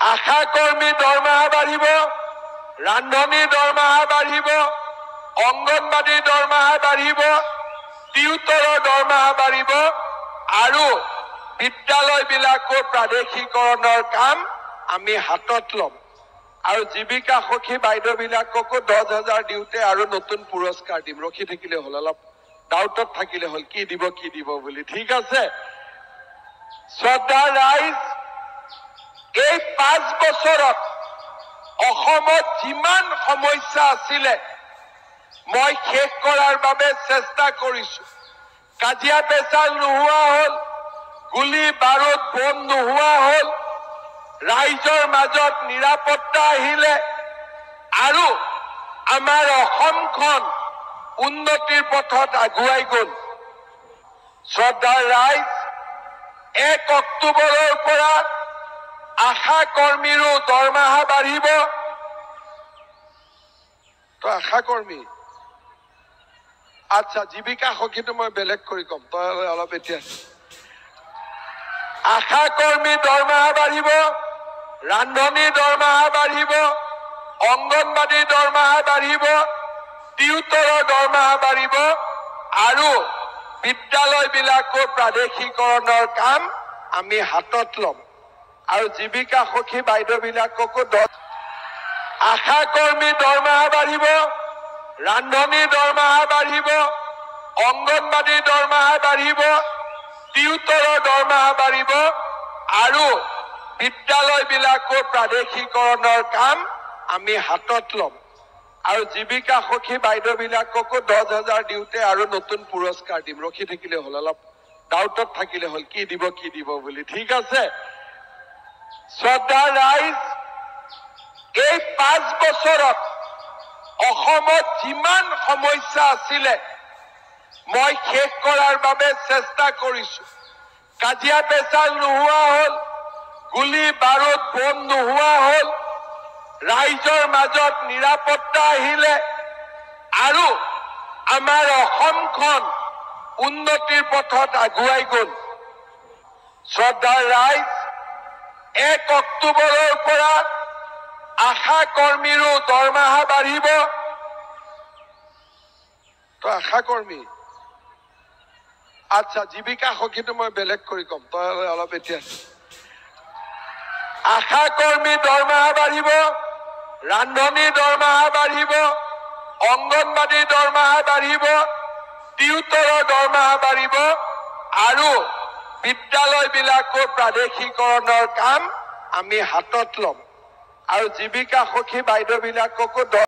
আশা কৰ্মী দৰমহা বাঢ়িব, ৰান্ধনী দৰমহা বাঢ়িব, অংগনবাদী দৰমহা বাঢ়িব, টিউটৰৰ দৰমহা বাঢ়িব আৰু বিদ্যালয়বিলাকৰ প্ৰাদেশিকৰণৰ কাম আমি হাতত ল'ম আৰু জীৱিকা সখী বাইদেউবিলাককো 10,000 দিওঁতে আৰু নতুন পুৰস্কাৰ দিম। ৰখি থাকিলে হ'ল, অলপ ডাউটত থাকিলে হ'ল কি দিব বুলি। ঠিক আছে শ্ৰদ্ধা ৰাইজ, এই 5 বছৰত অসমত যিমান সমস্যা আছিলে মই শেষ কৰাৰ বাবে চেষ্টা কৰিছো। কাজিয়া পেচাল নোহোৱা হ'ল, গুলি বাৰুদ বোম নোহোৱা হ'ল, ৰাইজৰ মাজত নিৰাপত্তা আহিলে আৰু আমাৰ অসমখন উন্নতিৰ পথত আগুৱাই গ'ল। শ্ৰদ্ধা ৰাইজ, 1 অক্টোবৰৰ পৰা আশা কৰ্মীৰো দৰমহা বাঢ়িব। তো আশা কৰ্মী, আচ্ছা জীৱিকা সখীটো মই বেলেগ কৰি কম, তই অলপ এতিয়া। আশা কৰ্মী দৰমহা বাঢ়িব, ৰান্ধনী দৰমহা বাঢ়িব, অংগনবাদী দৰমহা বাঢ়িব, টিউটৰৰ দৰমহা বাঢ়িব আৰু বিদ্যালয়বিলাকৰ প্ৰাদেশিকৰণৰ কাম আমি হাতত ল'ম আৰু জীৱিকা সখী বাইদেউবিলাককো আশা কৰ্মী দৰমহা বাঢ়িব, ৰান্ধনী দৰমহা বাঢ়িব, অংগনবাদী দৰমহা বাঢ়িব, টিউটৰৰ দৰমহা বাঢ়িব আৰু বিদ্যালয়বিলাকৰ প্ৰাদেশিকৰণৰ কাম আমি হাতত ল'ম আৰু জীৱিকা সখী বাইদেউবিলাককো 10,000 দিওঁতে আৰু নতুন পুৰস্কাৰ দিম। ৰখি থাকিলে হ'ল, অলপ ডাউটত থাকিলে হ'ল কি দিব বুলি। ঠিক আছে শ্ৰদ্ধা ৰাইজ, এই 5 বছৰত অসমত যিমান সমস্যা আছিলে মই শেষ কৰাৰ বাবে চেষ্টা কৰিছো। কাজিয়া পেচাল নোহোৱা হ'ল, গুলি বাৰুদ বোম নোহোৱা হ'ল, ৰাইজৰ মাজত নিৰাপত্তা আহিলে আৰু আমাৰ অসমখন উন্নতিৰ পথত আগুৱাই গ'ল। শ্ৰদ্ধা ৰাইজ, 1 অক্টোবৰৰ পৰা আশা কৰ্মীৰো দৰমহা বাঢ়িব। তো আশা কৰ্মী, আচ্ছা জীৱিকা সখীটো মই বেলেগ কৰি কম, তই অলপ এতিয়া। আশা কৰ্মী দৰমহা বাঢ়িব, ৰান্ধনী দৰমহা বাঢ়িব, অংগনবাদী দৰমহা বাঢ়িব, টিউটৰৰ দৰমহা বাঢ়িব আৰু বিদ্যালয়বিলাকৰ প্ৰাদেশিকৰণৰ কাম আমি হাতত ল'ম আৰু জীৱিকা সখী বাইদেউবিলাককো